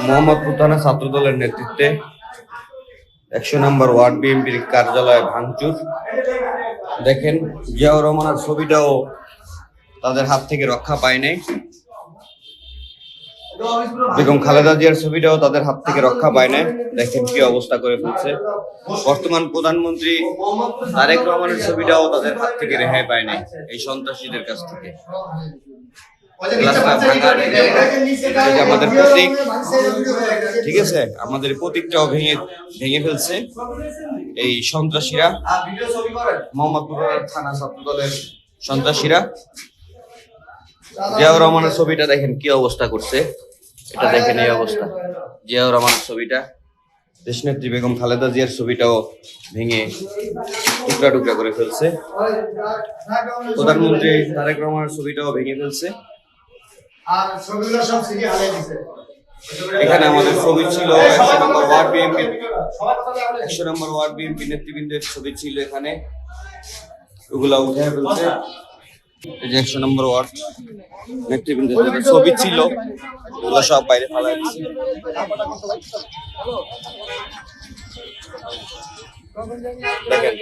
মোহাম্মদপুর থানা ছাত্রদলের নেতৃত্বে ১০০ নম্বর ওয়ার্ড বিএনপির কার্যালয়ে ভাঙচুর। দেখেন, জিয়াউর রহমানের ছবিটাও তাদের হাত থেকে রক্ষা পায় নাই। বেগম খালেদা জিয়ার ছবিটাও তাদের হাত থেকে রক্ষা পায় নাই। দেখেন কি অবস্থা করে ফেলছে। বর্তমান প্রধানমন্ত্রী তারেক রহমানের ছবিটাও তাদের হাত থেকে রেহাই পায় নাই এই সন্ত্রাসীদের কাছ থেকে। আমাদের প্রতীক, ঠিক আছে, আমাদের প্রতীকটাও ভেঙে ফেলছে এই সন্ত্রাসীরা, মোহাম্মদপুর থানা ছাত্রদলের সন্ত্রাসীরা। জিয়াউর রহমানের ছবিটা দেখেন কি অবস্থা করছে, এটা দেখেন এই অবস্থা। জিয়াউর রহমানের ছবিটা, দেশনেত্রী বেগম খালেদা জিয়ার ছবিটাও ভেঙে টুকরা টুকরা করে ফেলছে। প্রধানমন্ত্রী তারেক রহমানের ছবিটাও ভেঙে ফেলছে। এখানে আমাদের ছবি ছিল ১০০ নম্বর ওয়ার্ড বিএনপি, ১০০ নম্বর ওয়ার্ড বিএনপি নেতৃবৃন্দের ছবি ছিল এখানে, ওগুলা উঠে ফেলছে। এই যে ১০০ নম্বর ওয়ার্ড নেতৃবৃন্দের ছবি ছিল, ওগুলো সব বাইরে ফেলা হচ্ছে। দেখেন